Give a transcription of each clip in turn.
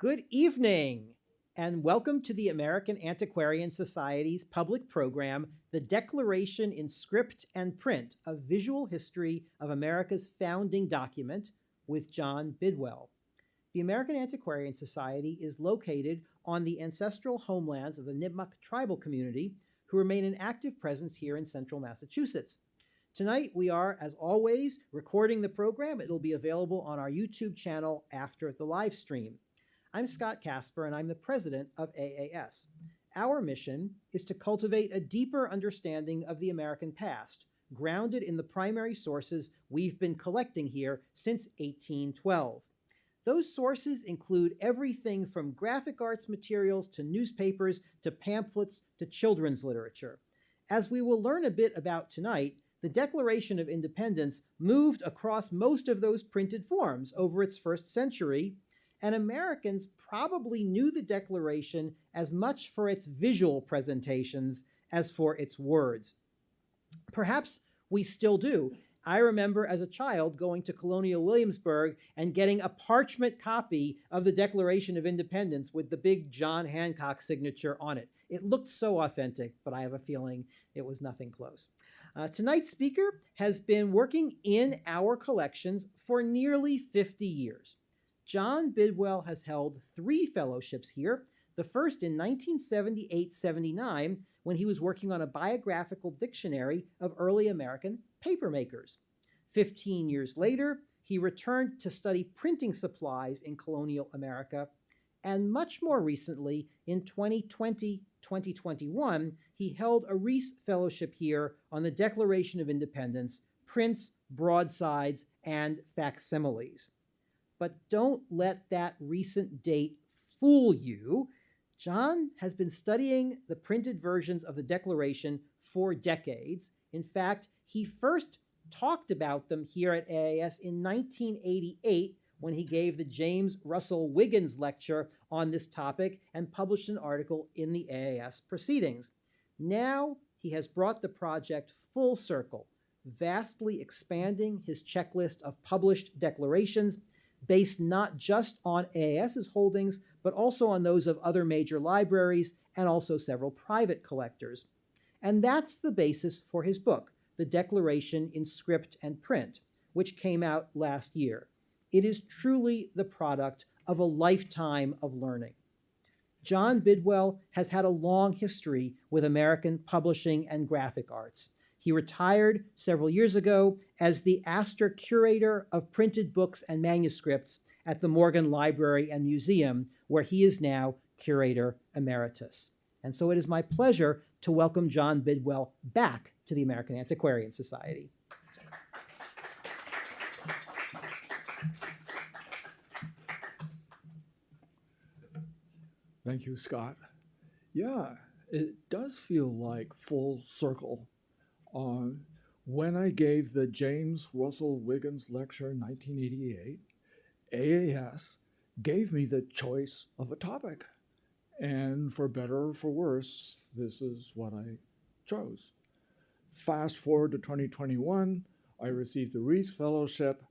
Good evening, and welcome to the American Antiquarian Society's public program, The Declaration in Script and Print, a visual history of America's founding document, with John Bidwell. The American Antiquarian Society is located on the ancestral homelands of the Nipmuc tribal community, who remain an active presence here in central Massachusetts. Tonight, we are, as always, recording the program. It'll be available on our YouTube channel after the live stream. I'm Scott Casper, and I'm the president of AAS. Our mission is to cultivate a deeper understanding of the American past, grounded in the primary sources we've been collecting here since 1812. Those sources include everything from graphic arts materials to newspapers to pamphlets to children's literature. As we will learn a bit about tonight, the Declaration of Independence moved across most of those printed forms over its first century, and Americans probably knew the Declaration as much for its visual presentations as for its words. Perhaps we still do. I remember as a child going to Colonial Williamsburg and getting a parchment copy of the Declaration of Independence with the big John Hancock signature on it. It looked so authentic, but I have a feeling it was nothing close. Tonight's speaker has been working in our collections for nearly 50 years. John Bidwell has held 3 fellowships here, the first in 1978-79 when he was working on a biographical dictionary of early American papermakers. 15 years later, he returned to study printing supplies in colonial America, and much more recently, in 2020-2021, he held a Reese Fellowship here on the Declaration of Independence, prints, broadsides, and facsimiles. But don't let that recent date fool you. John has been studying the printed versions of the Declaration for decades. In fact, he first talked about them here at AAS in 1988 when he gave the James Russell Wiggins lecture on this topic and published an article in the AAS Proceedings. Now he has brought the project full circle, vastly expanding his checklist of published declarations based not just on AAS's holdings, but also on those of other major libraries and also several private collectors. And that's the basis for his book, The Declaration in Script and Print, which came out last year. It is truly the product of a lifetime of learning. John Bidwell has had a long history with American publishing and graphic arts. He retired several years ago as the Astor Curator of Printed Books and Manuscripts at the Morgan Library and Museum, where he is now Curator Emeritus. And so it is my pleasure to welcome John Bidwell back to the American Antiquarian Society. Thank you, Scott. Yeah, it does feel like full circle. When I gave the James Russell Wiggins lecture in 1988, AAS gave me the choice of a topic. And for better or for worse, this is what I chose. Fast forward to 2021, I received the Reese Fellowship.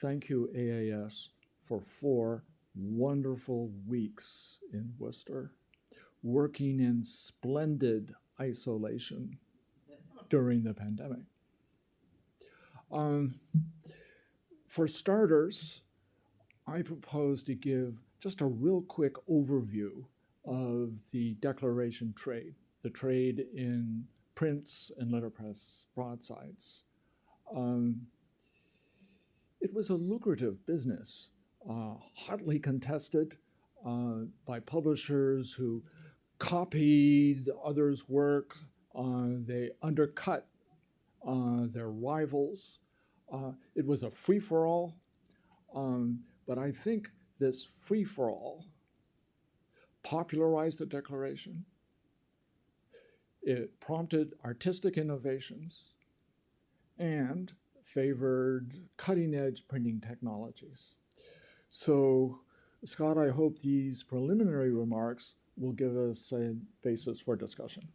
Thank you, AAS, for 4 wonderful weeks in Worcester, working in splendid isolation during the pandemic. For starters, I propose to give just a real quick overview of the Declaration trade, the trade in prints and letterpress broadsides. It was a lucrative business, hotly contested by publishers who copied others' work. They undercut their rivals. It was a free-for-all, but I think this free-for-all popularized the Declaration. It prompted artistic innovations and favored cutting-edge printing technologies. So, Scott, I hope these preliminary remarks will give us a basis for discussion.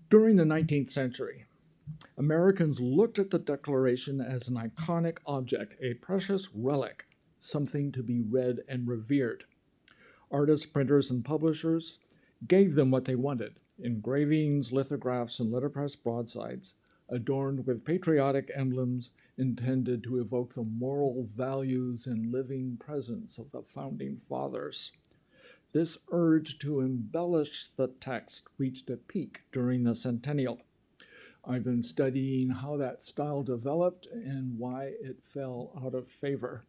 During the 19th century, Americans looked at the Declaration as an iconic object, a precious relic, something to be read and revered. Artists, printers, and publishers gave them what they wanted: engravings, lithographs, and letterpress broadsides, adorned with patriotic emblems intended to evoke the moral values and living presence of the Founding Fathers. This urge to embellish the text reached a peak during the Centennial. I've been studying how that style developed and why it fell out of favor.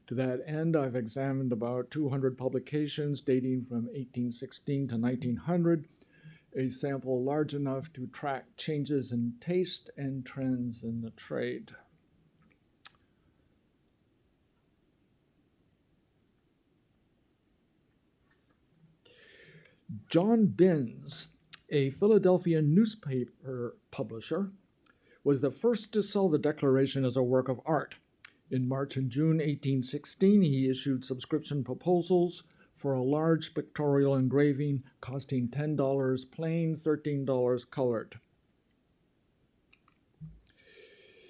To that end, I've examined about 200 publications dating from 1816 to 1900, a sample large enough to track changes in taste and trends in the trade. John Binns, a Philadelphia newspaper publisher, was the first to sell the Declaration as a work of art. In March and June 1816, he issued subscription proposals for a large pictorial engraving costing $10 plain, $13 colored.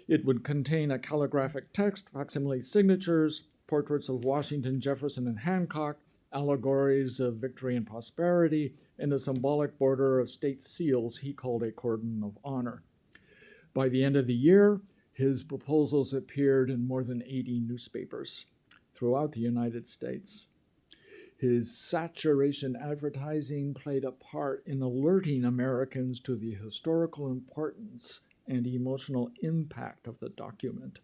It would contain a calligraphic text, facsimile signatures, portraits of Washington, Jefferson, and Hancock, allegories of victory and prosperity, and a symbolic border of state seals he called a cordon of honor. By the end of the year, his proposals appeared in more than 80 newspapers throughout the United States. His saturation advertising played a part in alerting Americans to the historical importance and emotional impact of the document.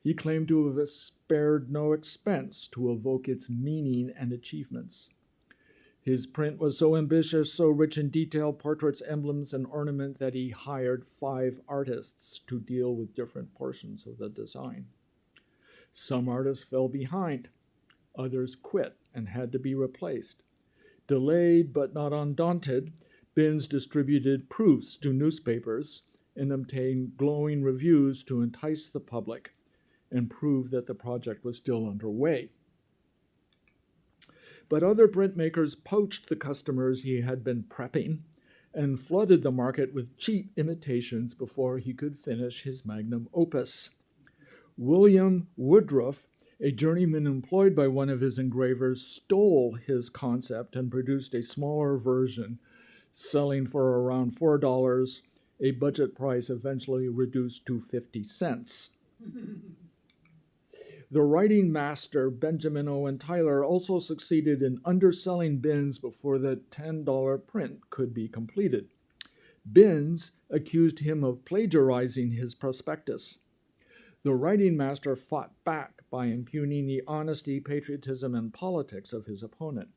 He claimed to have spared no expense to evoke its meaning and achievements. His print was so ambitious, so rich in detail, portraits, emblems, and ornament that he hired 5 artists to deal with different portions of the design. Some artists fell behind. Others quit and had to be replaced. Delayed but not undaunted, Binns distributed proofs to newspapers and obtained glowing reviews to entice the public and prove that the project was still underway. But other printmakers poached the customers he had been prepping and flooded the market with cheap imitations before he could finish his magnum opus. William Woodruff, a journeyman employed by one of his engravers, stole his concept and produced a smaller version, selling for around $4, a budget price eventually reduced to 50 cents. The writing master, Benjamin Owen Tyler, also succeeded in underselling Binns before the $10 print could be completed. Binns accused him of plagiarizing his prospectus. The writing master fought back by impugning the honesty, patriotism, and politics of his opponent.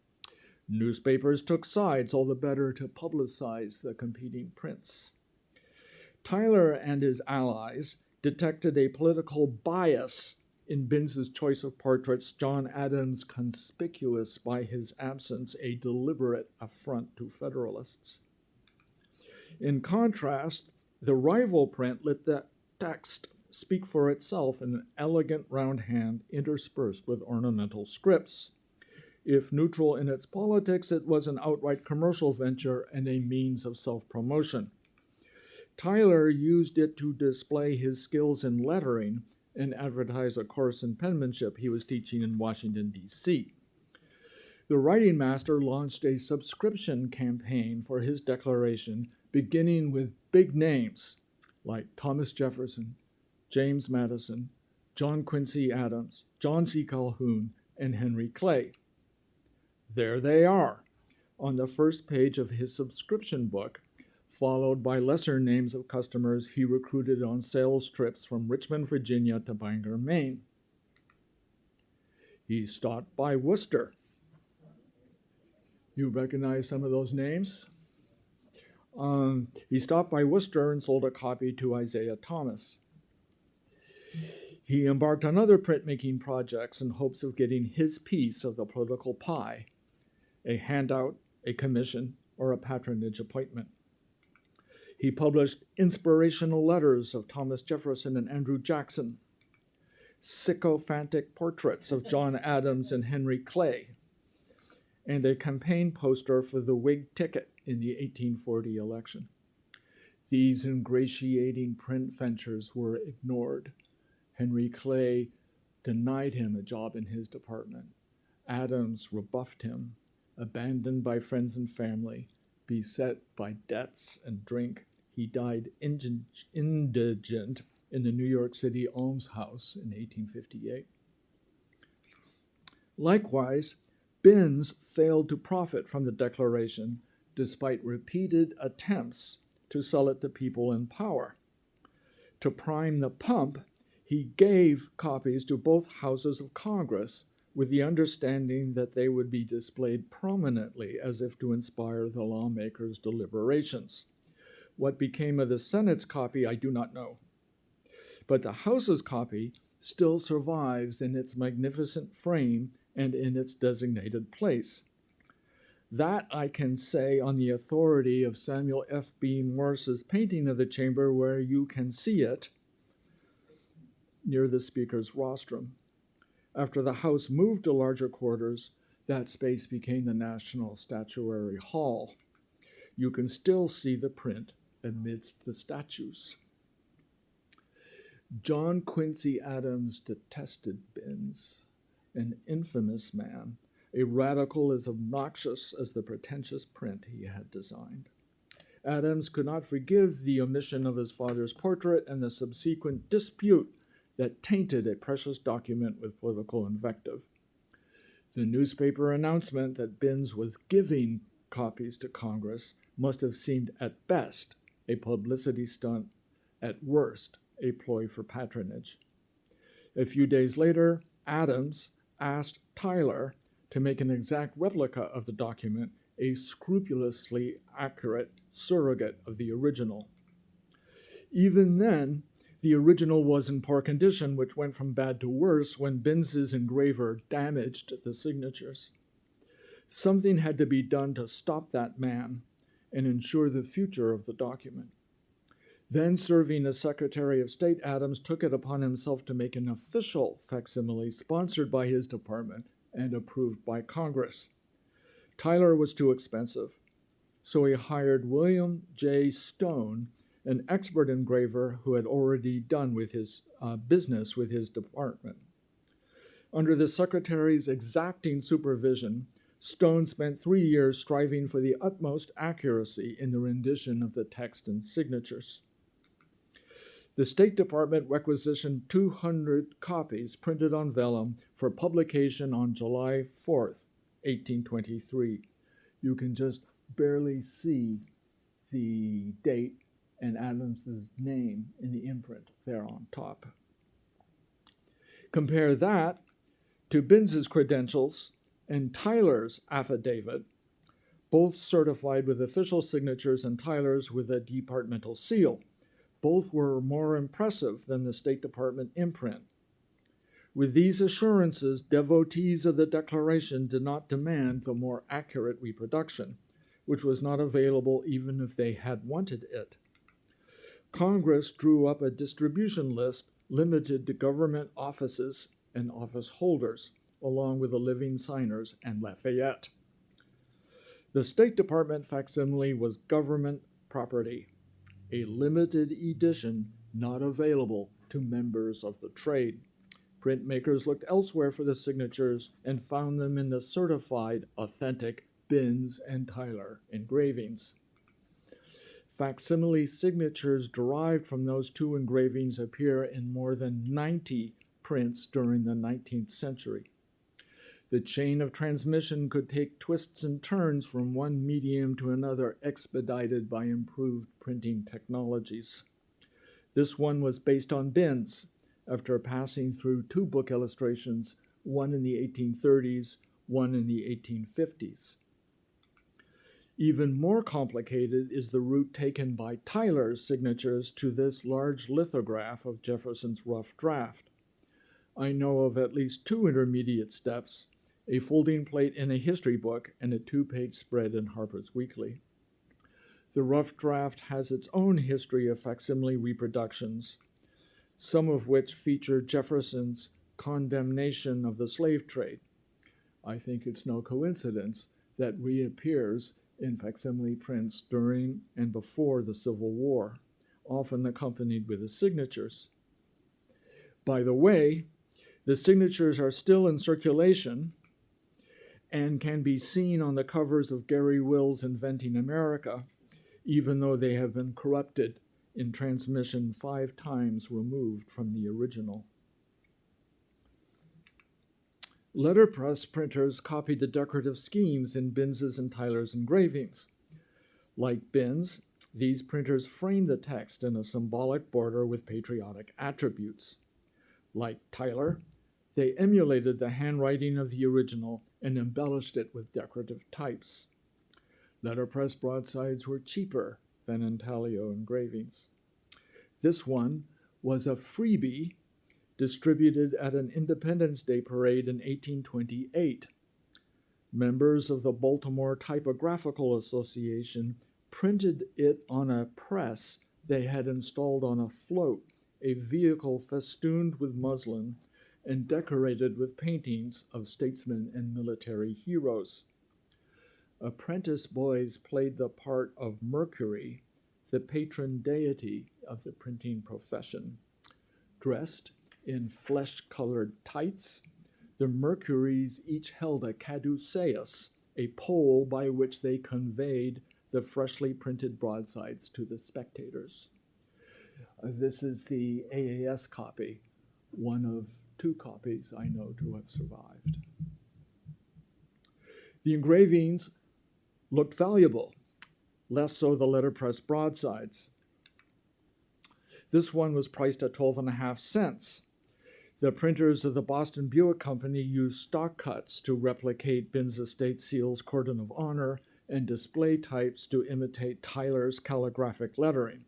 Newspapers took sides, all the better to publicize the competing prints. Tyler and his allies detected a political bias in Binns's choice of portraits, John Adams conspicuous by his absence, a deliberate affront to Federalists. In contrast, the rival print let the text speak for itself in an elegant round hand interspersed with ornamental scripts. If neutral in its politics, it was an outright commercial venture and a means of self-promotion. Tyler used it to display his skills in lettering and advertise a course in penmanship he was teaching in Washington, D.C. The writing master launched a subscription campaign for his Declaration, beginning with big names like Thomas Jefferson, James Madison, John Quincy Adams, John C. Calhoun, and Henry Clay. There they are on the first page of his subscription book, followed by lesser names of customers he recruited on sales trips from Richmond, Virginia to Bangor, Maine. He stopped by Worcester. You recognize some of those names? He stopped by Worcester and sold a copy to Isaiah Thomas. He embarked on other printmaking projects in hopes of getting his piece of the political pie, a handout, a commission, or a patronage appointment. He published inspirational letters of Thomas Jefferson and Andrew Jackson, sycophantic portraits of John Adams and Henry Clay, and a campaign poster for the Whig ticket in the 1840 election. These ingratiating print ventures were ignored. Henry Clay denied him a job in his department. Adams rebuffed him. Abandoned by friends and family, beset by debts and drink, he died indigent in the New York City almshouse in 1858. Likewise, Binns failed to profit from the Declaration despite repeated attempts to sell it to people in power. To prime the pump, he gave copies to both houses of Congress with the understanding that they would be displayed prominently as if to inspire the lawmakers' deliberations. What became of the Senate's copy, I do not know. But the House's copy still survives in its magnificent frame and in its designated place. That I can say on the authority of Samuel F. B. Morse's painting of the chamber, where you can see it near the Speaker's rostrum. After the House moved to larger quarters, that space became the National Statuary Hall. You can still see the print amidst the statues. John Quincy Adams detested Binns, an infamous man, a radical as obnoxious as the pretentious print he had designed. Adams could not forgive the omission of his father's portrait and the subsequent dispute that tainted a precious document with political invective. The newspaper announcement that Binns was giving copies to Congress must have seemed at best a publicity stunt, at worst a ploy for patronage. A few days later, Adams asked Tyler to make an exact replica of the document, a scrupulously accurate surrogate of the original. Even then, the original was in poor condition, which went from bad to worse when Binns's engraver damaged the signatures. Something had to be done to stop that man and ensure the future of the document. Then serving as Secretary of State, Adams took it upon himself to make an official facsimile sponsored by his department and approved by Congress. Tyler was too expensive, so he hired William J. Stone, an expert engraver who had already done with his business with his department. Under the Secretary's exacting supervision, Stone spent 3 years striving for the utmost accuracy in the rendition of the text and signatures. The State Department requisitioned 200 copies printed on vellum for publication on July 4th, 1823. You can just barely see the date and Adams's name in the imprint there on top. Compare that to Binns's credentials and Tyler's affidavit, both certified with official signatures and Tyler's with a departmental seal. Both were more impressive than the State Department imprint. With these assurances, devotees of the Declaration did not demand the more accurate reproduction, which was not available even if they had wanted it. Congress drew up a distribution list limited to government offices and office holders, along with the living signers and Lafayette. The State Department facsimile was government property, a limited edition not available to members of the trade. Printmakers looked elsewhere for the signatures and found them in the certified, authentic Binns and Tyler engravings. Facsimile signatures derived from those two engravings appear in more than 90 prints during the 19th century. The chain of transmission could take twists and turns from one medium to another, expedited by improved printing technologies. This one was based on Binns, after passing through two book illustrations, one in the 1830s, one in the 1850s. Even more complicated is the route taken by Tyler's signatures to this large lithograph of Jefferson's rough draft. I know of at least two intermediate steps, a folding plate in a history book and a 2-page spread in Harper's Weekly. The rough draft has its own history of facsimile reproductions, some of which feature Jefferson's condemnation of the slave trade. I think it's no coincidence that reappears in facsimile prints during and before the Civil War, often accompanied with his signatures. By the way, the signatures are still in circulation and can be seen on the covers of Gary Will's Inventing America, even though they have been corrupted in transmission 5 times removed from the original. Letterpress printers copied the decorative schemes in Binns's and Tyler's engravings. Like Binns, these printers framed the text in a symbolic border with patriotic attributes. Like Tyler, they emulated the handwriting of the original and embellished it with decorative types. Letterpress broadsides were cheaper than intaglio engravings. This one was a freebie distributed at an Independence Day parade in 1828. Members of the Baltimore Typographical Association printed it on a press they had installed on a float, a vehicle festooned with muslin and decorated with paintings of statesmen and military heroes. Apprentice boys played the part of Mercury, the patron deity of the printing profession. Dressed in flesh-colored tights, the Mercuries each held a caduceus, a pole by which they conveyed the freshly printed broadsides to the spectators. This is the AAS copy, one of 2 copies I know to have survived. The engravings looked valuable, less so the letterpress broadsides. This one was priced at 12.5 cents. The printers of the Boston Buick Company used stock cuts to replicate Binns Estate Seal's cordon of honor and display types to imitate Tyler's calligraphic lettering.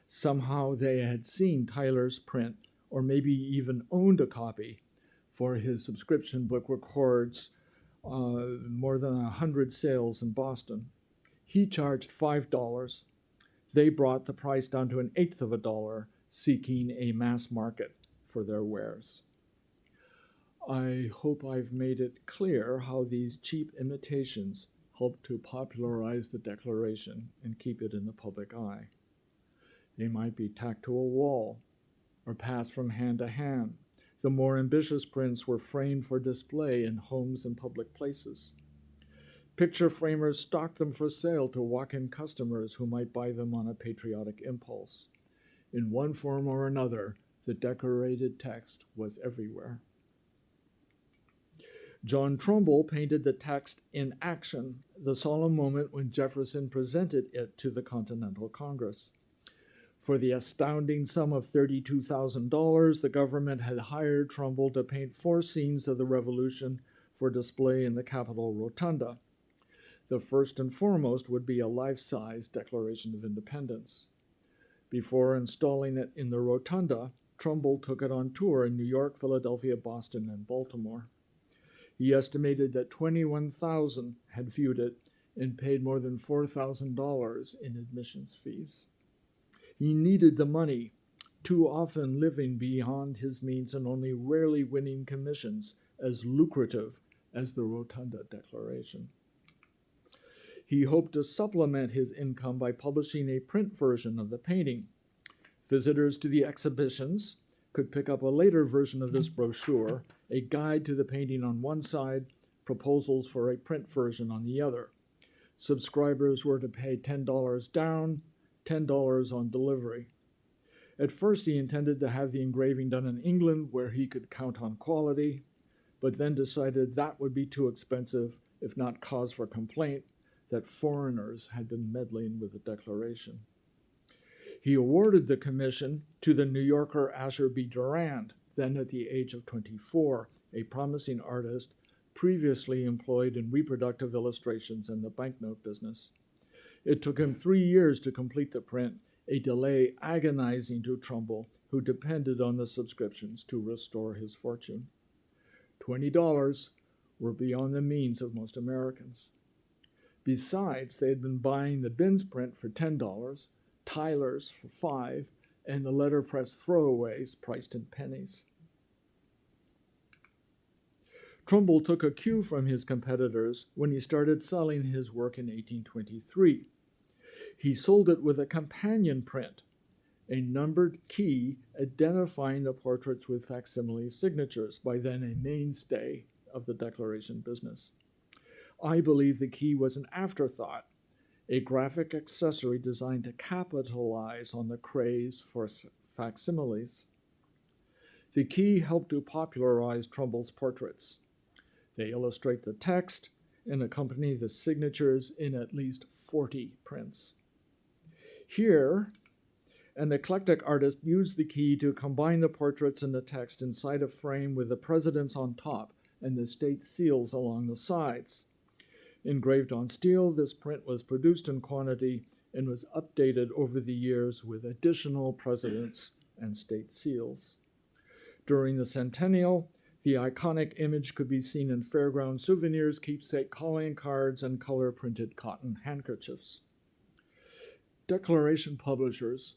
Somehow they had seen Tyler's print, or maybe even owned a copy, for his subscription book records more than 100 sales in Boston. He charged $5. They brought the price down to 1/8 of a dollar, seeking a mass market for their wares. I hope I've made it clear how these cheap imitations help to popularize the Declaration and keep it in the public eye. They might be tacked to a wall or passed from hand to hand. The more ambitious prints were framed for display in homes and public places. Picture framers stocked them for sale to walk-in customers who might buy them on a patriotic impulse. In one form or another, the decorated text was everywhere. John Trumbull painted the text in action, the solemn moment when Jefferson presented it to the Continental Congress. For the astounding sum of $32,000, the government had hired Trumbull to paint 4 scenes of the Revolution for display in the Capitol Rotunda. The first and foremost would be a life-size Declaration of Independence. Before installing it in the Rotunda, Trumbull took it on tour in New York, Philadelphia, Boston, and Baltimore. He estimated that 21,000 had viewed it and paid more than $4,000 in admissions fees. He needed the money, too often living beyond his means and only rarely winning commissions as lucrative as the Rotunda Declaration. He hoped to supplement his income by publishing a print version of the painting. Visitors to the exhibitions could pick up a later version of this brochure, a guide to the painting on one side, proposals for a print version on the other. Subscribers were to pay $10 down, $10 on delivery. At first, he intended to have the engraving done in England, where he could count on quality, but then decided that would be too expensive, if not cause for complaint, that foreigners had been meddling with the Declaration. He awarded the commission to the New Yorker Asher B. Durand, then at the age of 24, a promising artist previously employed in reproductive illustrations in the banknote business. It took him 3 years to complete the print, a delay agonizing to Trumbull, who depended on the subscriptions to restore his fortune. $20 were beyond the means of most Americans. Besides, they had been buying the Binns print for $10, Tyler's for $5, and the letterpress throwaways priced in pennies. Trumbull took a cue from his competitors when he started selling his work in 1823. He sold it with a companion print, a numbered key identifying the portraits with facsimile signatures, by then a mainstay of the Declaration business. I believe the key was an afterthought, a graphic accessory designed to capitalize on the craze for facsimiles. The key helped to popularize Trumbull's portraits. They illustrate the text and accompany the signatures in at least 40 prints. Here, an eclectic artist used the key to combine the portraits and the text inside a frame with the presidents on top and the state seals along the sides. Engraved on steel, this print was produced in quantity and was updated over the years with additional presidents and state seals. During the Centennial, the iconic image could be seen in fairground souvenirs, keepsake calling cards, and color-printed cotton handkerchiefs. Declaration publishers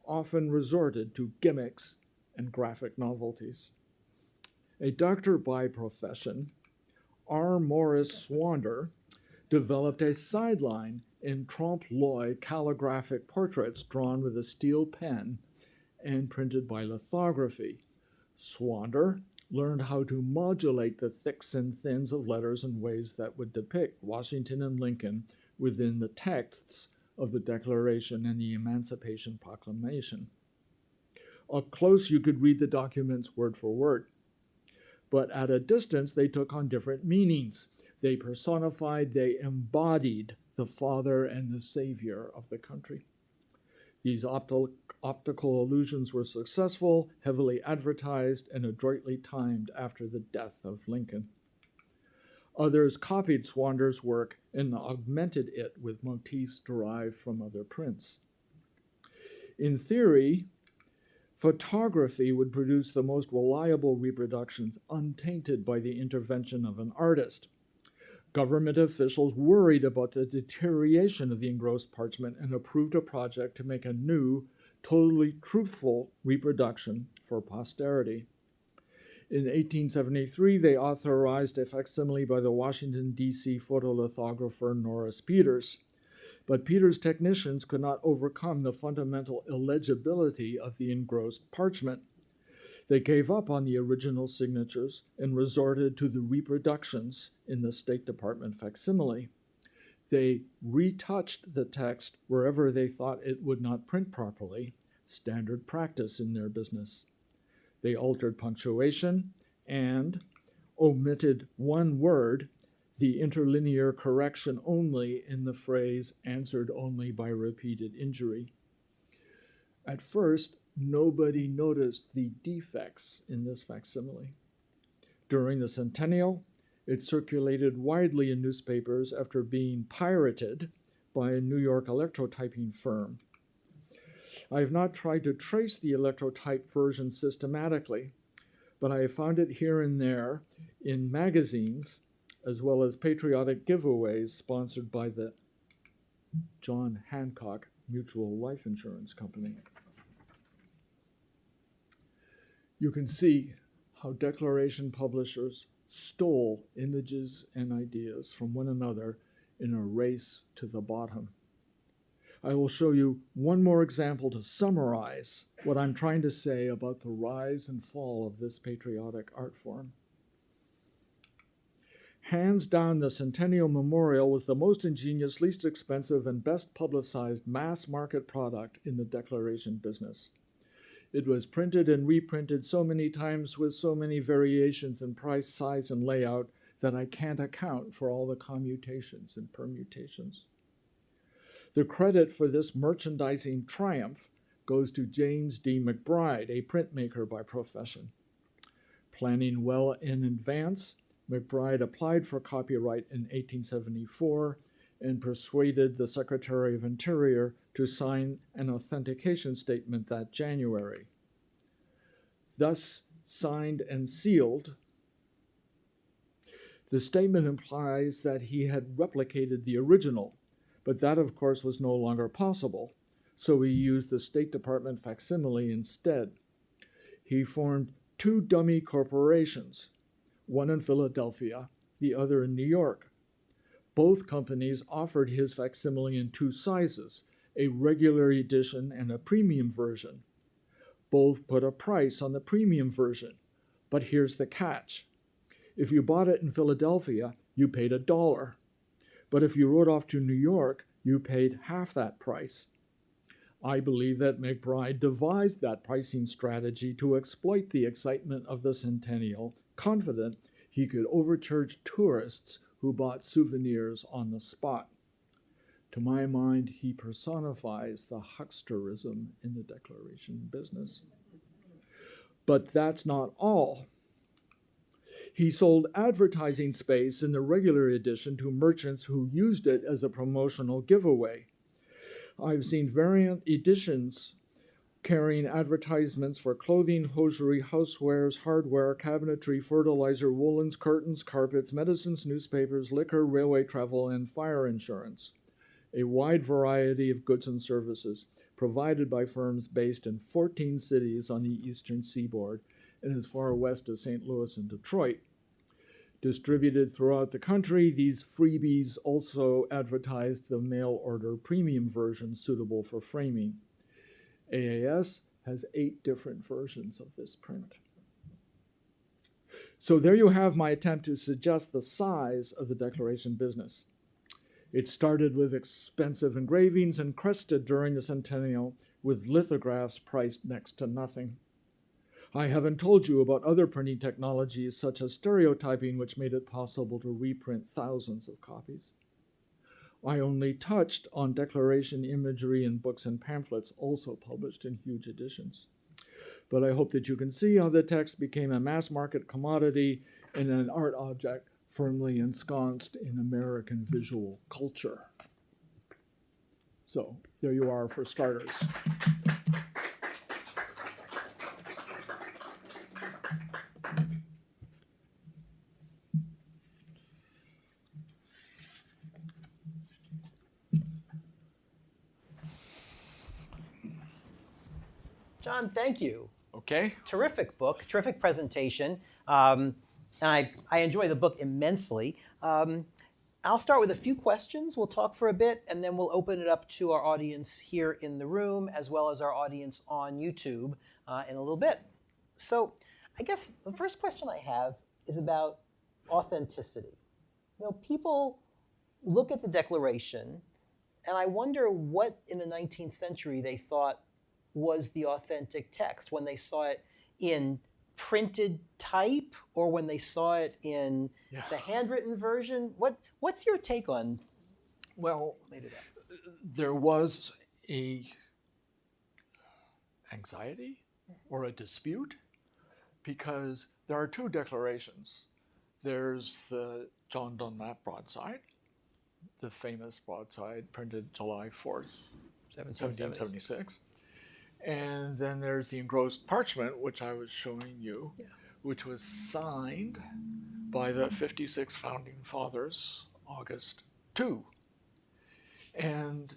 often resorted to gimmicks and graphic novelties. A doctor by profession, R. Morris Swander developed a sideline in trompe-l'oeil calligraphic portraits drawn with a steel pen and printed by lithography. Swander learned how to modulate the thicks and thins of letters in ways that would depict Washington and Lincoln within the texts of the Declaration and the Emancipation Proclamation. Up close, you could read the documents word for word. But at a distance, they took on different meanings. They personified, they embodied the father and the savior of the country. These optical illusions were successful, heavily advertised, and adroitly timed after the death of Lincoln. Others copied Swander's work and augmented it with motifs derived from other prints. In theory, photography would produce the most reliable reproductions untainted by the intervention of an artist. Government officials worried about the deterioration of the engrossed parchment and approved a project to make a new, totally truthful reproduction for posterity. In 1873, they authorized a facsimile by the Washington, D.C. photolithographer Norris Peters. But Peters' technicians could not overcome the fundamental illegibility of the engrossed parchment. They gave up on the original signatures and resorted to the reproductions in the State Department facsimile. They retouched the text wherever they thought it would not print properly, standard practice in their business. They altered punctuation and omitted one word, the interlinear correction only in the phrase answered only by repeated injury. At first, nobody noticed the defects in this facsimile. During the Centennial, it circulated widely in newspapers after being pirated by a New York electrotyping firm. I have not tried to trace the electrotype version systematically, but I have found it here and there in magazines, as well as patriotic giveaways sponsored by the John Hancock Mutual Life Insurance Company. You can see how Declaration publishers stole images and ideas from one another in a race to the bottom. I will show you one more example to summarize what I'm trying to say about the rise and fall of this patriotic art form. Hands down, the Centennial Memorial was the most ingenious, least expensive, and best publicized mass market product in the Declaration business. It was printed and reprinted so many times with so many variations in price, size, and layout that I can't account for all the commutations and permutations. The credit for this merchandising triumph goes to James D. McBride, a printmaker by profession. Planning well in advance, McBride applied for copyright in 1874 and persuaded the Secretary of Interior to sign an authentication statement that January. Thus signed and sealed, the statement implies that he had replicated the original, but that, of course, was no longer possible, so he used the State Department facsimile instead. He formed two dummy corporations, one in Philadelphia, the other in New York. Both companies offered his facsimile in two sizes, a regular edition and a premium version. Both put a price on the premium version, but here's the catch. If you bought it in Philadelphia, you paid $1. But if you rode off to New York, you paid half that price. I believe that McBride devised that pricing strategy to exploit the excitement of the Centennial, confident he could overcharge tourists who bought souvenirs on the spot. To my mind, he personifies the hucksterism in the Declaration business. But that's not all. He sold advertising space in the regular edition to merchants who used it as a promotional giveaway. I've seen variant editions carrying advertisements for clothing, hosiery, housewares, hardware, cabinetry, fertilizer, woolens, curtains, carpets, medicines, newspapers, liquor, railway travel, and fire insurance. A wide variety of goods and services provided by firms based in 14 cities on the eastern seaboard and as far west as St. Louis and Detroit. Distributed throughout the country, these freebies also advertised the mail-order premium version suitable for framing. AAS has 8 different versions of this print. So there you have my attempt to suggest the size of the Declaration business. It started with expensive engravings and crested during the Centennial with lithographs priced next to nothing. I haven't told you about other printing technologies such as stereotyping, which made it possible to reprint thousands of copies. I only touched on Declaration imagery in books and pamphlets, also published in huge editions. But I hope that you can see how the text became a mass market commodity and an art object firmly ensconced in American visual culture. So there you are for starters. John, thank you. Okay. Terrific book, terrific presentation. And I enjoy the book immensely. I'll start with a few questions. We'll talk for a bit, and then we'll open it up to our audience here in the room, as well as our audience on YouTube in a little bit. So I guess the first question I have is about authenticity. You know, people look at the Declaration, and I wonder what in the 19th century they thought was the authentic text when they saw it in printed type or when they saw it in the handwritten version. What's your take on? Well, there was a anxiety or a dispute because there are 2 declarations. There's the John Dunlap broadside, the famous broadside printed July 4th, 1776. And then there's the engrossed parchment, which I was showing you, which was signed by the 56 founding fathers, August 2. And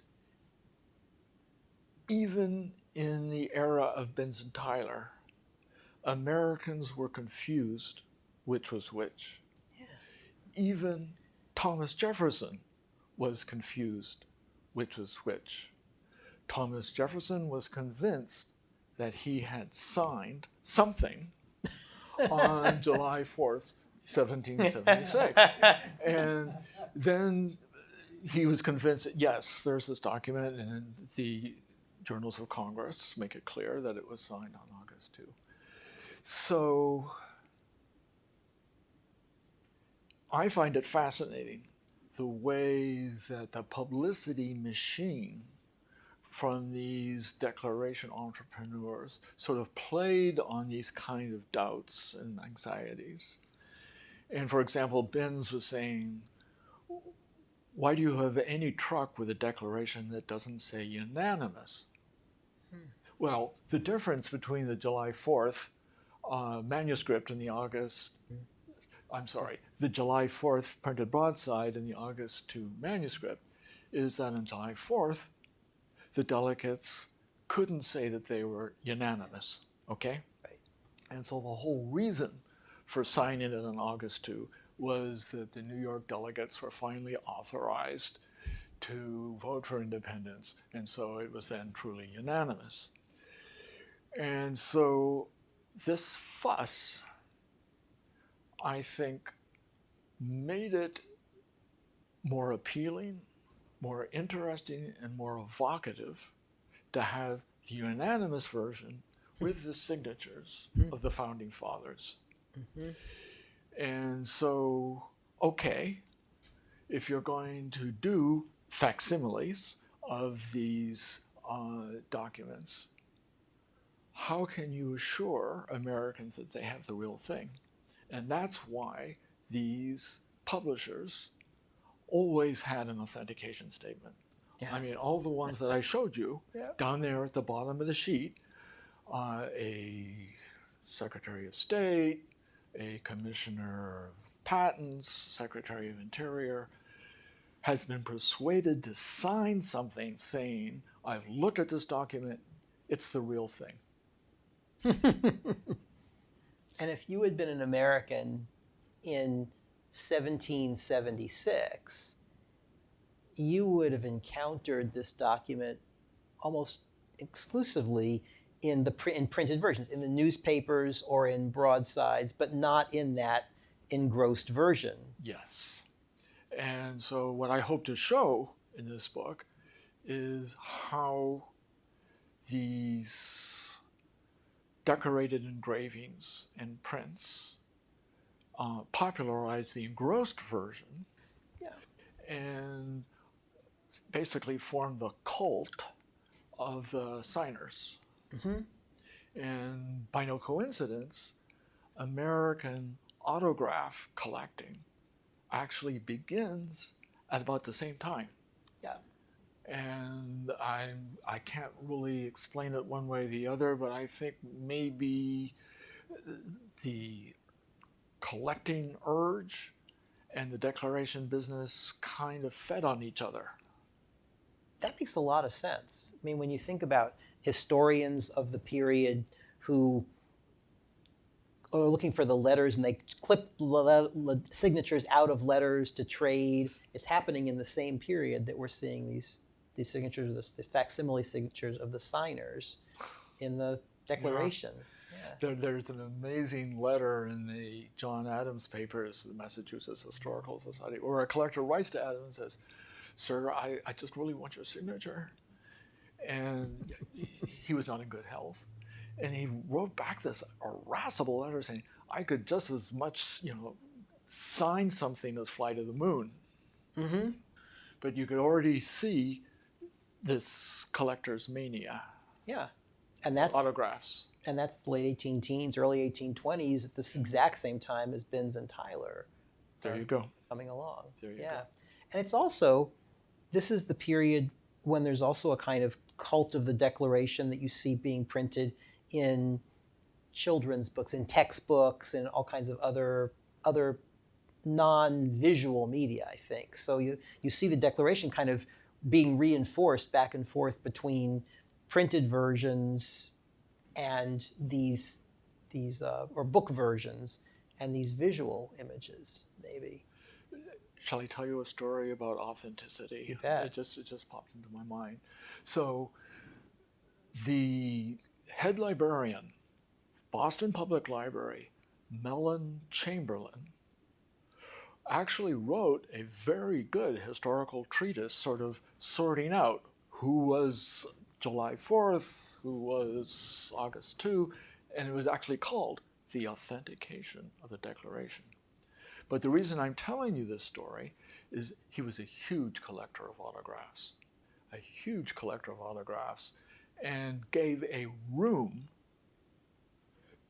even in the era of Benson Tyler, Americans were confused which was which. Even Thomas Jefferson was confused which was which. Thomas Jefferson was convinced that he had signed something on July 4th, 1776. And then he was convinced that, yes, there's this document, and the Journals of Congress make it clear that it was signed on August 2. So I find it fascinating the way that the publicity machine from these Declaration entrepreneurs sort of played on these kind of doubts and anxieties. And for example, Benz was saying, why do you have any truck with a declaration that doesn't say unanimous? Well, the difference between the July 4th manuscript and the the July 4th printed broadside and the August 2 manuscript is that on July 4th, the delegates couldn't say that they were unanimous, okay? Right. And so the whole reason for signing it on August 2 was that the New York delegates were finally authorized to vote for independence, and so it was then truly unanimous. And so this fuss, I think, made it more appealing, more interesting, and more evocative to have the unanimous version with the signatures of the founding fathers. And so, okay, if you're going to do facsimiles of these documents, how can you assure Americans that they have the real thing? And that's why these publishers always had an authentication statement. Yeah. I mean, all the ones that I showed you down there at the bottom of the sheet, a Secretary of State, a Commissioner of Patents, Secretary of Interior, has been persuaded to sign something saying, I've looked at this document, it's the real thing. And if you had been an American in 1776, you would have encountered this document almost exclusively in printed versions, in the newspapers or in broadsides, but not in that engrossed version. Yes. And so what I hope to show in this book is how these decorated engravings and prints popularized the engrossed version and basically formed the cult of the signers. And by no coincidence, American autograph collecting actually begins at about the same time. Yeah. And I can't really explain it one way or the other, but I think maybe the collecting urge and the declaration business kind of fed on each other. That makes a lot of sense. I mean, when you think about historians of the period who are looking for the letters and they clip signatures out of letters to trade, it's happening in the same period that we're seeing these signatures, the facsimile signatures of the signers in the declarations. There's an amazing letter in the John Adams papers, the Massachusetts Historical Society, where a collector writes to Adams and says, "Sir, I just really want your signature." And he was not in good health. And he wrote back this irascible letter saying, I could just as much, sign something as fly to the moon. But you could already see this collector's mania. Yeah. And that's autographs. And that's the late 18 teens, early 1820s at this exact same time as Binns and Tyler. There you go. Coming along. There you go. And it's also, this is the period when there's also a kind of cult of the Declaration that you see being printed in children's books, in textbooks, and all kinds of other non-visual media, I think. So you see the Declaration kind of being reinforced back and forth between printed versions and these or book versions and these visual images, maybe. Shall I tell you a story about authenticity? You bet. It just popped into my mind. So the head librarian, Boston Public Library, Mellon Chamberlain, actually wrote a very good historical treatise sort of sorting out who was July 4th, who was August 2, and it was actually called The Authentication of the Declaration. But the reason I'm telling you this story is he was a huge collector of autographs, and gave a room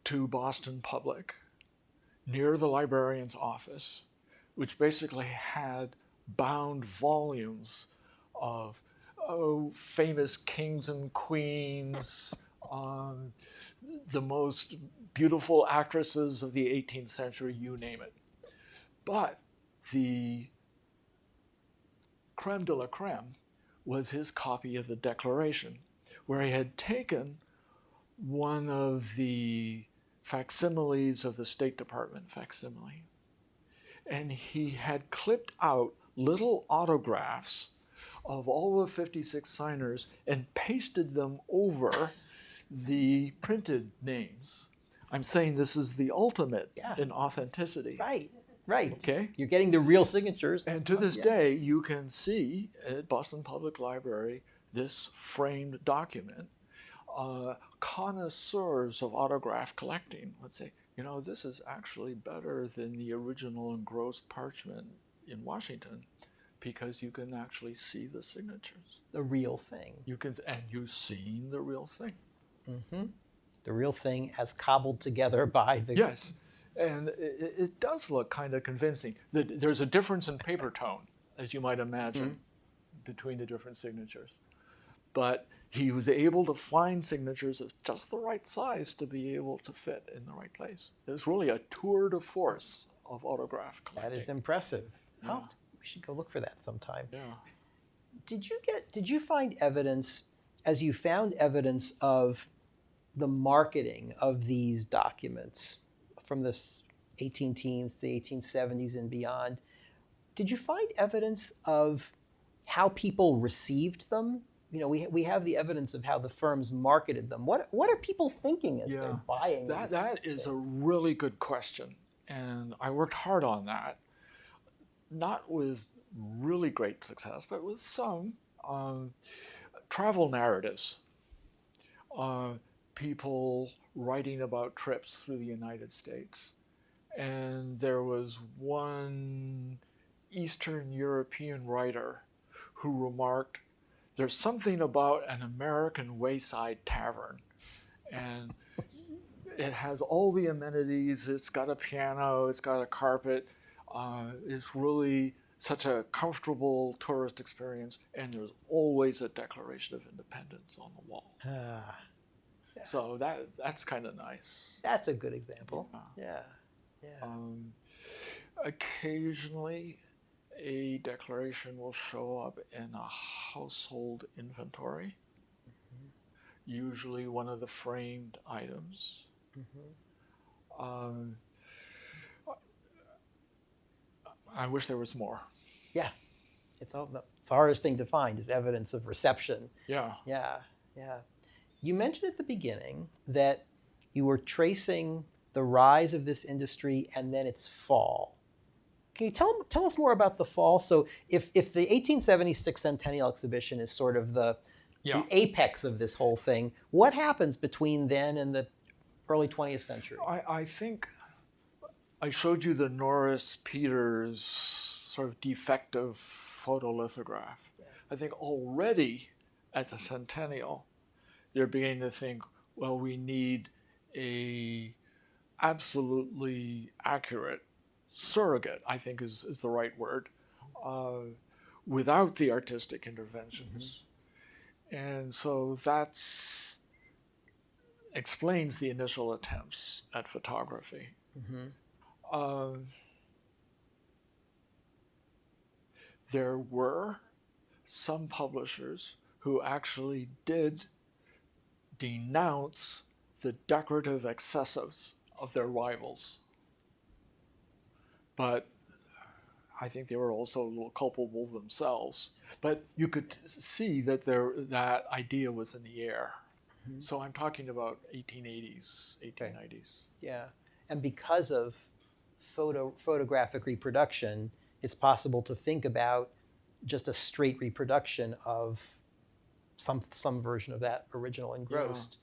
to Boston Public near the librarian's office, which basically had bound volumes of famous kings and queens, the most beautiful actresses of the 18th century, you name it. But the creme de la creme was his copy of the Declaration, where he had taken one of the facsimiles of the State Department facsimile. And he had clipped out little autographs of all the 56 signers and pasted them over the printed names. I'm saying this is the ultimate in authenticity. Right, right. Okay. You're getting the real signatures. And to this day, you can see at Boston Public Library this framed document. Connoisseurs of autograph collecting would say, you know, this is actually better than the original engrossed parchment in Washington, because you can actually see the signatures. The real thing. And you've seen the real thing. Mm-hmm. The real thing as cobbled together by the... Yes, and it does look kind of convincing. There's a difference in paper tone, as you might imagine, between the different signatures. But he was able to find signatures of just the right size to be able to fit in the right place. It was really a tour de force of autograph collecting. That is impressive. Yeah. Oh, we should go look for that sometime. Yeah. Did you find evidence, as you found evidence of the marketing of these documents from the 18 teens, the 1870s and beyond, did you find evidence of how people received them? You know, we have the evidence of how the firms marketed them. What are people thinking as they're buying these? That is a really good question. And I worked hard on that. Not with really great success, but with some. Travel narratives. People writing about trips through the United States. And there was one Eastern European writer who remarked, there's something about an American wayside tavern. And it has all the amenities. It's got a piano, it's got a carpet. It's really such a comfortable tourist experience. And there's always a Declaration of Independence on the wall. So that's kind of nice. That's a good example. Yeah. Occasionally, a declaration will show up in a household inventory, usually one of the framed items. I wish there was more. Yeah. It's the hardest thing to find is evidence of reception. Yeah. You mentioned at the beginning that you were tracing the rise of this industry and then its fall. Can you tell us more about the fall? So if the 1876 Centennial exhibition is sort of the apex of this whole thing, what happens between then and the early 20th century? I think I showed you the Norris Peters sort of defective photolithograph. I think already at the Centennial, they're beginning to think, well, we need a absolutely accurate surrogate, I think is the right word, without the artistic interventions. And so that explains the initial attempts at photography. There were some publishers who actually did denounce the decorative excesses of their rivals. But I think they were also a little culpable themselves. But you could see that that idea was in the air. So I'm talking about 1880s, 1890s. Yeah, and because of photographic reproduction, it's possible to think about just a straight reproduction of some version of that original engrossed.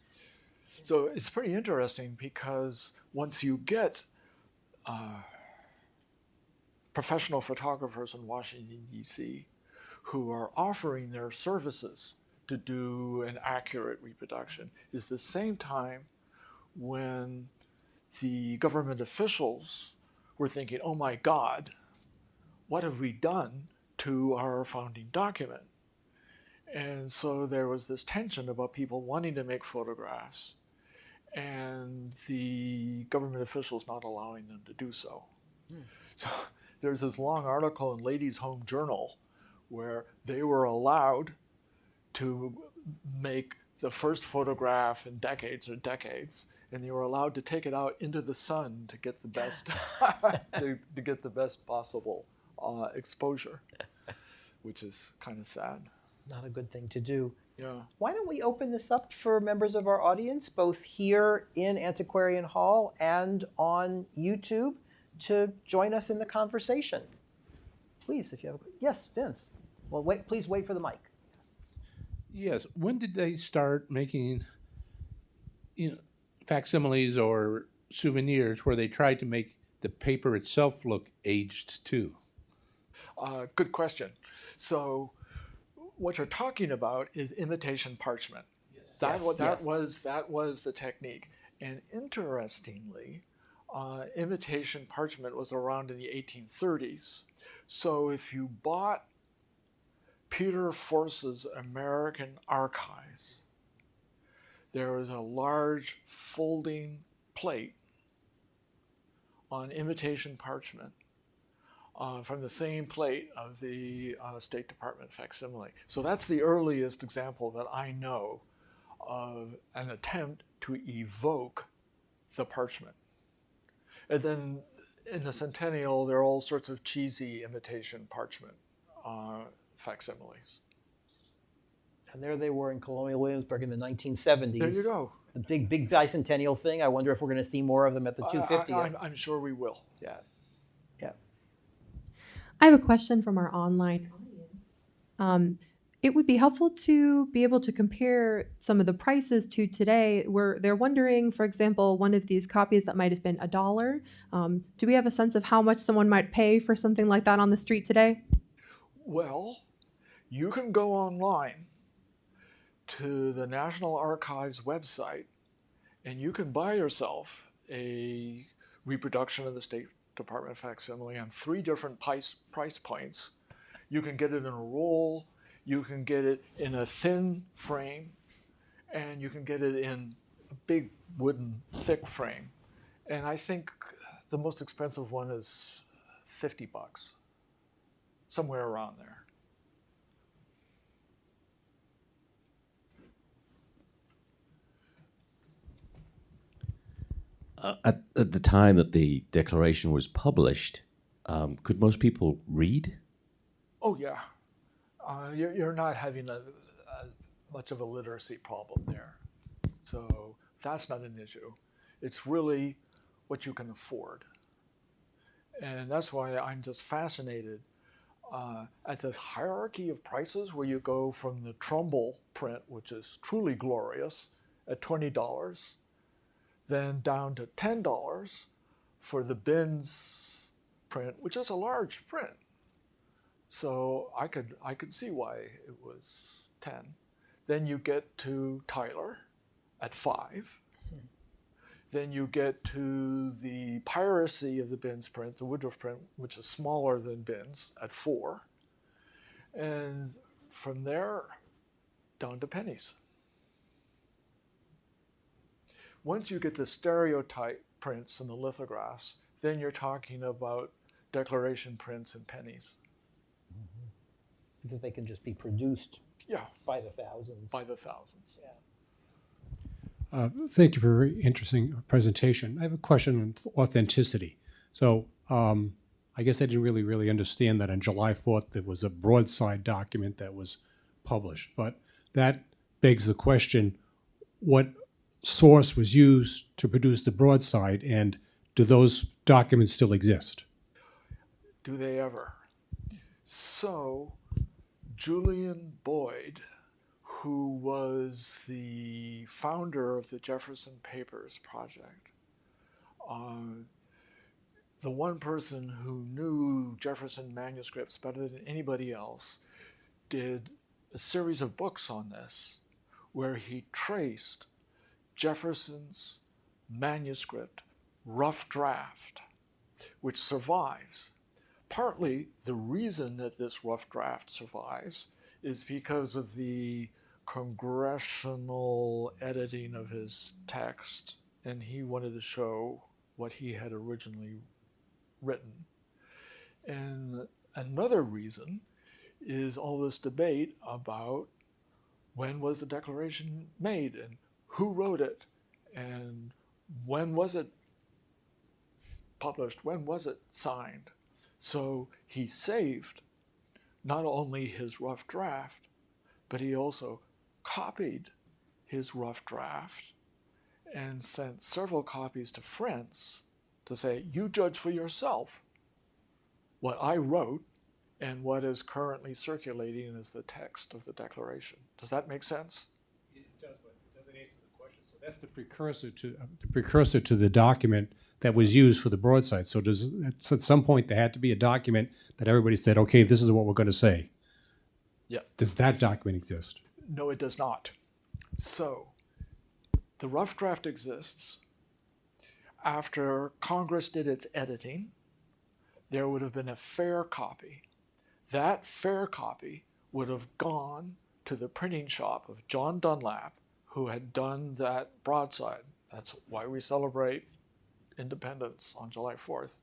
Yeah. So it's pretty interesting because once you get professional photographers in Washington, D.C., who are offering their services to do an accurate reproduction, is the same time when the government officials were thinking, oh my God, what have we done to our founding document? And so there was this tension about people wanting to make photographs and the government officials not allowing them to do so. So there's this long article in Ladies' Home Journal where they were allowed to make the first photograph in decades, and you were allowed to take it out into the sun to get the best to get the best possible exposure, which is kind of sad. Not a good thing to do. Yeah. Why don't we open this up for members of our audience, both here in Antiquarian Hall and on YouTube, to join us in the conversation? Please, if you have yes, Vince. Well, please wait for the mic. Yes. When did they start making, facsimiles or souvenirs where they tried to make the paper itself look aged too? Good question. So, what you're talking about is imitation parchment. That was the technique. And interestingly, imitation parchment was around in the 1830s. So if you bought Peter Force's American Archives, there was a large folding plate on imitation parchment from the same plate of the State Department facsimile. So that's the earliest example that I know of an attempt to evoke the parchment. And then in the Centennial, there are all sorts of cheesy imitation parchment facsimiles. And there they were in Colonial Williamsburg in the 1970s. There you go. The big bicentennial thing. I wonder if we're going to see more of them at the 250th. I'm sure we will. Yeah. Yeah. I have a question from our online audience. It would be helpful to be able to compare some of the prices to today. They're wondering, for example, one of these copies that might have been $1. Do we have a sense of how much someone might pay for something like that on the street today? Well, you can go online to the National Archives website and you can buy yourself a reproduction of the State Department facsimile on 3 different price points. You can get it in a roll, you can get it in a thin frame, and you can get it in a big wooden thick frame. And I think the most expensive one is $50, somewhere around there. At the time that the Declaration was published, could most people read? Oh yeah, you're not having much of a literacy problem there, so that's not an issue. It's really what you can afford, and that's why I'm just fascinated at this hierarchy of prices where you go from the Trumbull print, which is truly glorious, at $20. Then down to $10 for the Binns print, which is a large print. So I could see why it was 10. Then you get to Tyler at 5. Then you get to the piracy of the Binns print, the Woodruff print, which is smaller than Binns, at 4. And from there down to pennies. Once you get the stereotype prints and the lithographs, then you're talking about Declaration prints and pennies. Mm-hmm. Because they can just be produced by the thousands. By the thousands. Yeah. Thank you for a very interesting presentation. I have a question on authenticity. So I guess I didn't really understand that on July 4th there was a broadside document that was published. But that begs the question, what source was used to produce the broadside, and do those documents still exist? Do they ever? So Julian Boyd, who was the founder of the Jefferson Papers Project, the one person who knew Jefferson manuscripts better than anybody else, did a series of books on this where he traced Jefferson's manuscript rough draft, which survives. Partly the reason that this rough draft survives is because of the congressional editing of his text, and he wanted to show what he had originally written. And another reason is all this debate about when was the Declaration made and who wrote it and when was it published, when was it signed. So he saved not only his rough draft, but he also copied his rough draft and sent several copies to friends to say, you judge for yourself what I wrote and what is currently circulating as the text of the Declaration. Does that make sense? It does, but it doesn't answer the question. So that's the precursor to the document that was used for the broadside. So at some point there had to be a document that everybody said, okay, this is what we're going to say. Yes. Does that document exist? No, it does not. So the rough draft exists. After Congress did its editing, there would have been a fair copy. That fair copy would have gone to the printing shop of John Dunlap, who had done that broadside. That's why we celebrate independence on July 4th.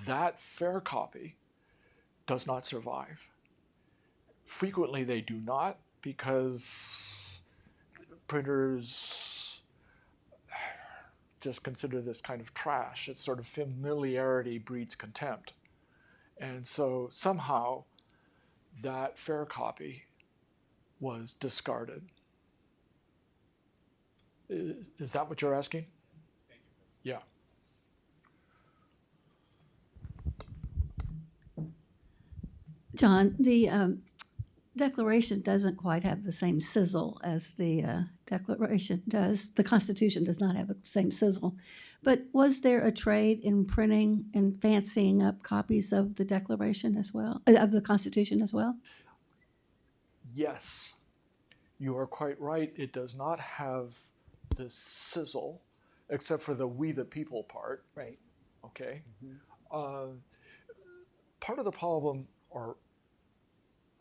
That fair copy does not survive. Frequently they do not, because printers just consider this kind of trash. It's sort of familiarity breeds contempt. And so somehow that fair copy was discarded. Is that what you're asking? Yeah. John, the Declaration doesn't quite have the same sizzle as the Declaration does. The Constitution does not have the same sizzle. But was there a trade in printing and fancying up copies of the Declaration as well, of the Constitution as well? Yes, you are quite right. It does not have this sizzle, except for the we the people part. Right. Okay. Mm-hmm. Part of the problem, or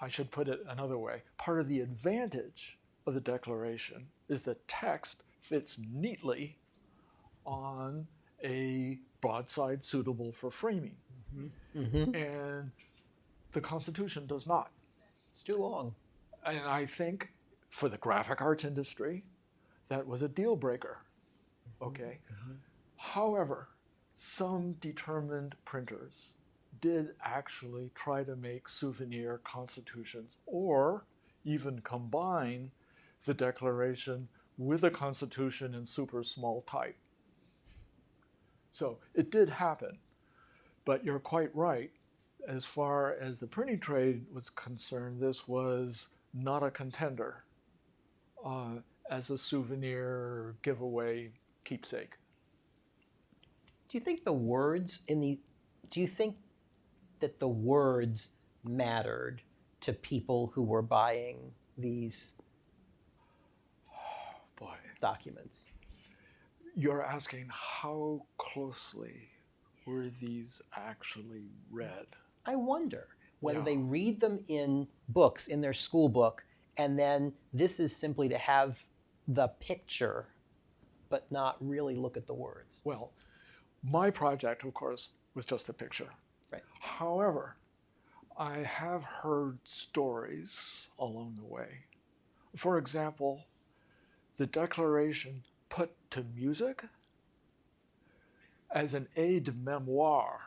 I should put it another way, part of the advantage of the Declaration is the text fits neatly on a broadside suitable for framing. Mm-hmm. Mm-hmm. And the Constitution does not. It's too long. And I think for the graphic arts industry, that was a deal breaker. Okay. Mm-hmm. However, some determined printers did actually try to make souvenir constitutions or even combine the Declaration with a constitution in super small type. So it did happen, but you're quite right. As far as the printing trade was concerned, this was not a contender as a souvenir giveaway keepsake. Do you think the words do you think that the words mattered to people who were buying these documents? You're asking how closely were these actually read? I wonder whether they read them in books, in their school book, and then this is simply to have the picture, but not really look at the words. Well, my project, of course, was just a picture. Right. However, I have heard stories along the way. For example, the Declaration put to music as an aide-memoire,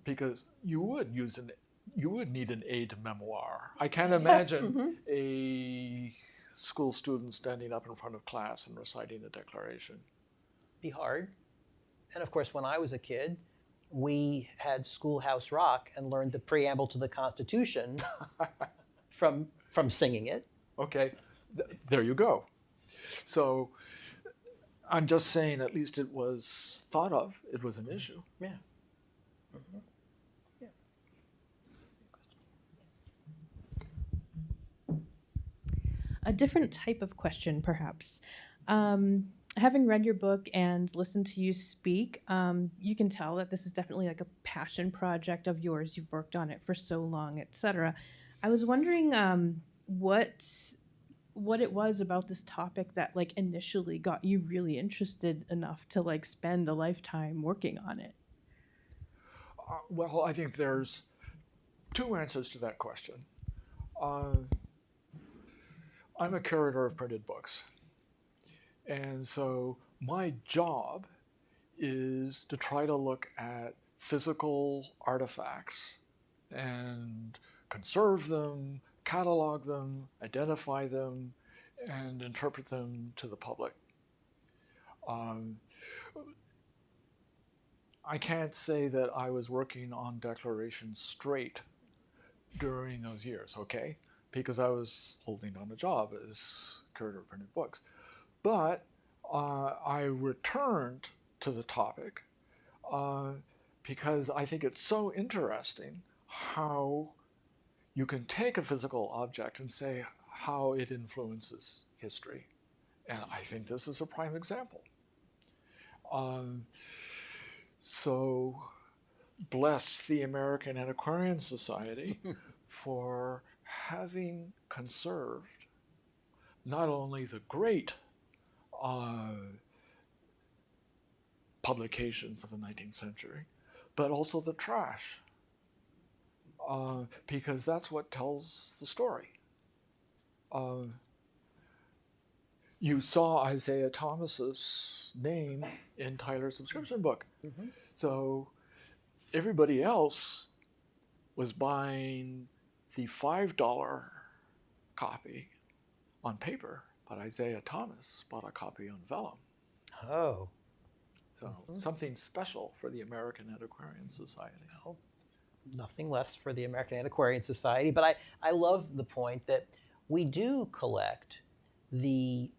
because you would need an aide-memoire. I can't imagine a school student standing up in front of class and reciting the Declaration. Be hard. And of course, when I was a kid, we had Schoolhouse Rock and learned the preamble to the Constitution from singing it. Okay, there you go. So I'm just saying, at least it was thought of. It was an issue. Yeah. Mm-hmm. Yeah. A different type of question, perhaps. Having read your book and listened to you speak, you can tell that this is definitely like a passion project of yours. You've worked on it for so long, etc. I was wondering what it was about this topic that like initially got you really interested enough to like spend a lifetime working on it. Well, I think there's two answers to that question. I'm a curator of printed books. And so my job is to try to look at physical artifacts and conserve them, catalog them, identify them, and interpret them to the public. I can't say that I was working on Declaration straight during those years, okay? Because I was holding on a job as curator of printed books. But I returned to the topic because I think it's so interesting how you can take a physical object and say how it influences history. And I think this is a prime example. So bless the American Antiquarian Society for having conserved not only the great publications of the 19th century, but also the trash, because that's what tells the story. You saw Isaiah Thomas's name in Tyler's subscription book. Mm-hmm. So everybody else was buying the $5 copy on paper, but Isaiah Thomas bought a copy on vellum. Oh. So something special for the American Antiquarian Society. Well, nothing less for the American Antiquarian Society, but I love the point that we do collect the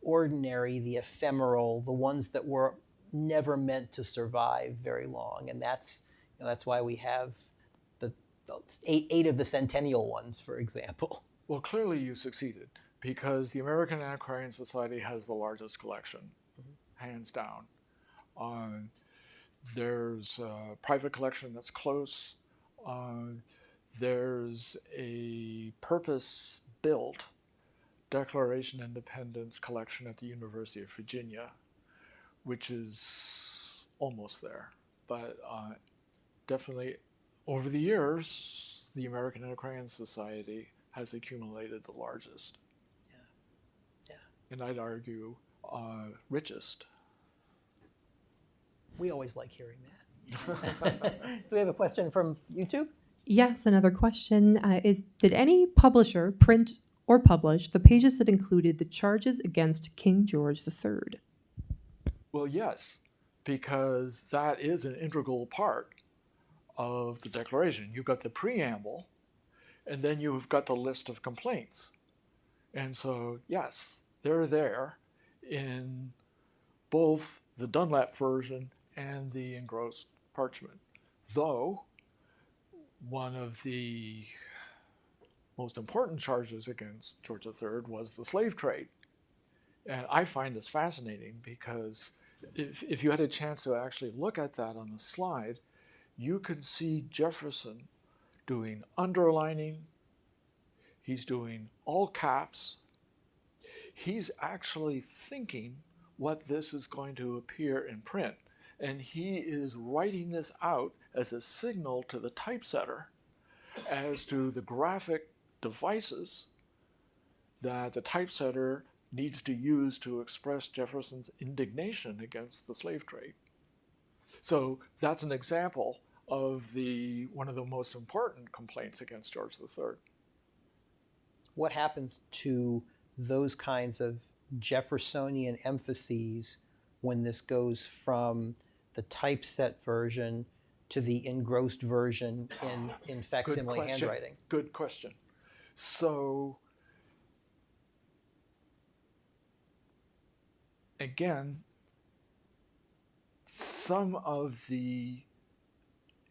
ordinary, the ephemeral, the ones that were never meant to survive very long, and that's why we have the eight of the Centennial ones, for example. Well, clearly you succeeded, because the American Antiquarian Society has the largest collection, hands down. There's a private collection that's close. There's a purpose-built Declaration of Independence collection at the University of Virginia, which is almost there. But definitely over the years, the American Antiquarian Society has accumulated the largest. Yeah. And I'd argue richest. We always like hearing that. Do we have a question from YouTube? Yes, another question is, did any publisher print or publish the pages that included the charges against King George III? Well, yes, because that is an integral part of the Declaration. You've got the preamble, and then you've got the list of complaints. And so, yes, they're there in both the Dunlap version and the engrossed parchment. Though, one of the most important charges against George III was the slave trade. And I find this fascinating because if you had a chance to actually look at that on the slide, you could see Jefferson doing underlining, he's doing all caps, he's actually thinking what this is going to appear in print. And he is writing this out as a signal to the typesetter as to the graphic devices that the typesetter needs to use to express Jefferson's indignation against the slave trade. So that's an example of one of the most important complaints against George III. What happens to those kinds of Jeffersonian emphases when this goes from the typeset version to the engrossed version in facsimile handwriting? Good question. So, again, some of the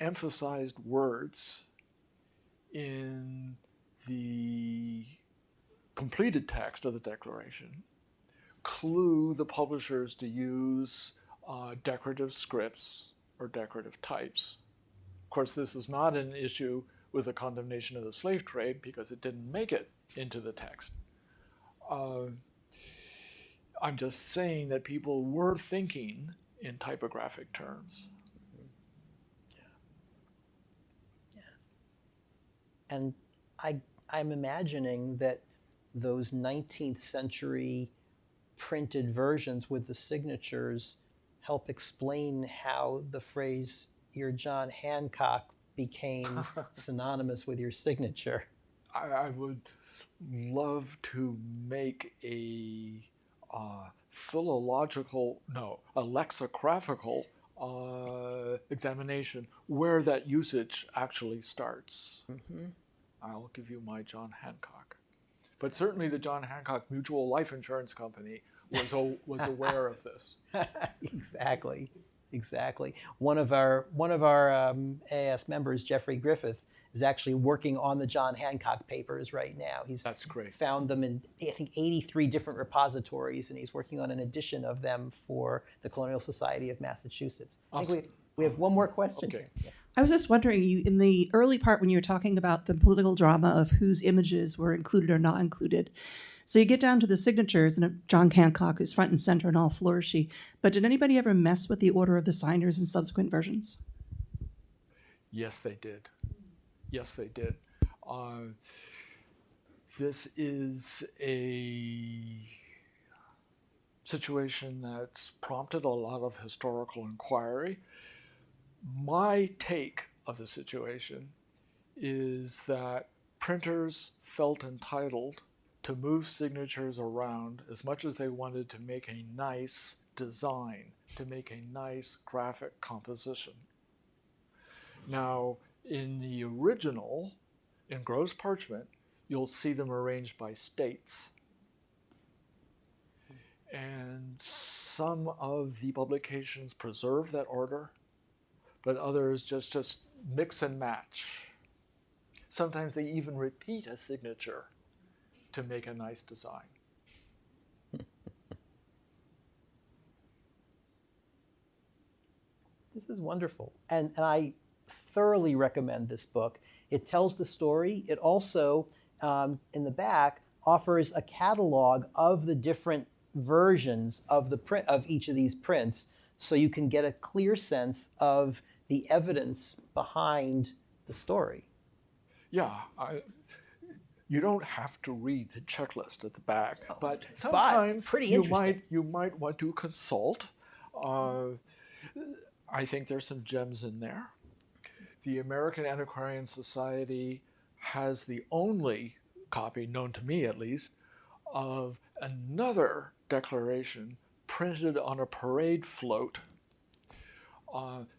emphasized words in the completed text of the Declaration clue the publishers to use decorative scripts or decorative types. Of course, this is not an issue with the condemnation of the slave trade because it didn't make it into the text. I'm just saying that people were thinking in typographic terms. And I'm imagining that those 19th century printed versions with the signatures help explain how the phrase "You're John Hancock" became synonymous with your signature? I would love to make a a lexicographical examination where that usage actually starts. Mm-hmm. I'll give you my John Hancock. But certainly the John Hancock Mutual Life Insurance Company was aware of this. Exactly. One of our AS members, Jeffrey Griffith, is actually working on the John Hancock papers right now. That's great. Found them in, I think, 83 different repositories, and he's working on an edition of them for the Colonial Society of Massachusetts. Awesome. I think we have one more question. Okay. Yeah. I was just wondering, in the early part when you were talking about the political drama of whose images were included or not included, so you get down to the signatures, and John Hancock is front and center and all flourishy, but did anybody ever mess with the order of the signers in subsequent versions? Yes, they did. This is a situation that's prompted a lot of historical inquiry. My take of the situation is that printers felt entitled to move signatures around as much as they wanted to make a nice design, to make a nice graphic composition. Now, in the original, in gross parchment, you'll see them arranged by states. And some of the publications preserve that order, but others just mix and match. Sometimes they even repeat a signature to make a nice design. This is wonderful. And I thoroughly recommend this book. It tells the story. It also, in the back, offers a catalog of the different versions of the print of each of these prints, so you can get a clear sense of the evidence behind the story. Yeah, you don't have to read the checklist at the back, but sometimes it's pretty interesting. you might want to consult. I think there's some gems in there. The American Antiquarian Society has the only copy, known to me at least, of another declaration printed on a parade float,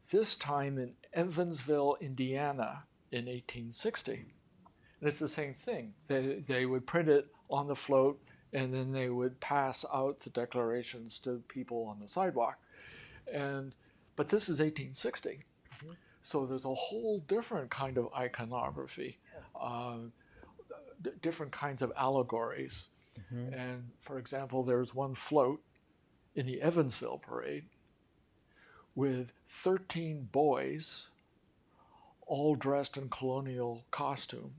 this time in Evansville, Indiana in 1860. And it's the same thing. They would print it on the float, and then they would pass out the declarations to people on the sidewalk. But this is 1860. Mm-hmm. So there's a whole different kind of iconography, different kinds of allegories. Mm-hmm. And for example, there's one float in the Evansville parade with 13 boys all dressed in colonial costume,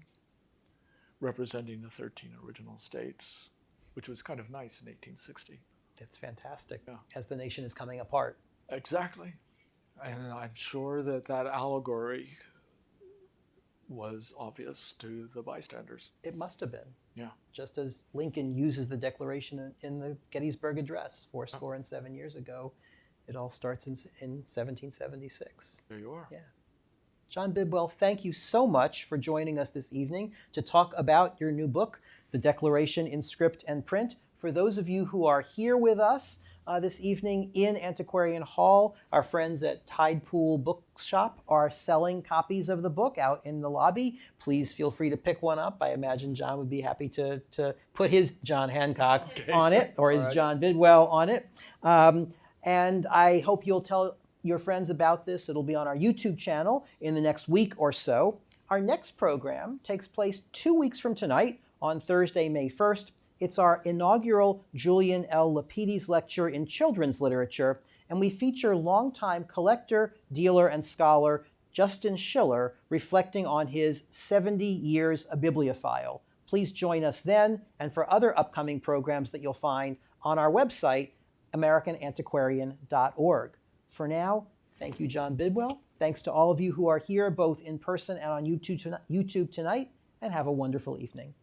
representing the 13 original states, which was kind of nice in 1860. That's fantastic, yeah. As the nation is coming apart. Exactly. And I'm sure that allegory was obvious to the bystanders. It must have been. Yeah. Just as Lincoln uses the Declaration in the Gettysburg Address 77 years ago, it all starts in 1776. There you are. Yeah. John Bidwell, thank you so much for joining us this evening to talk about your new book, The Declaration in Script and Print. For those of you who are here with us this evening in Antiquarian Hall, our friends at Tidepool Bookshop are selling copies of the book out in the lobby. Please feel free to pick one up. I imagine John would be happy to put his John Hancock on it, or his John Bidwell on it. And I hope you'll tell your friends about this. It'll be on our YouTube channel in the next week or so. Our next program takes place 2 weeks from tonight on Thursday, May 1st. It's our inaugural Julian L. Lapides Lecture in Children's Literature, and we feature longtime collector, dealer, and scholar Justin Schiller reflecting on his 70 years a bibliophile. Please join us then and for other upcoming programs that you'll find on our website, AmericanAntiquarian.org. For now, thank you, John Bidwell. Thanks to all of you who are here, both in person and on YouTube tonight, and have a wonderful evening.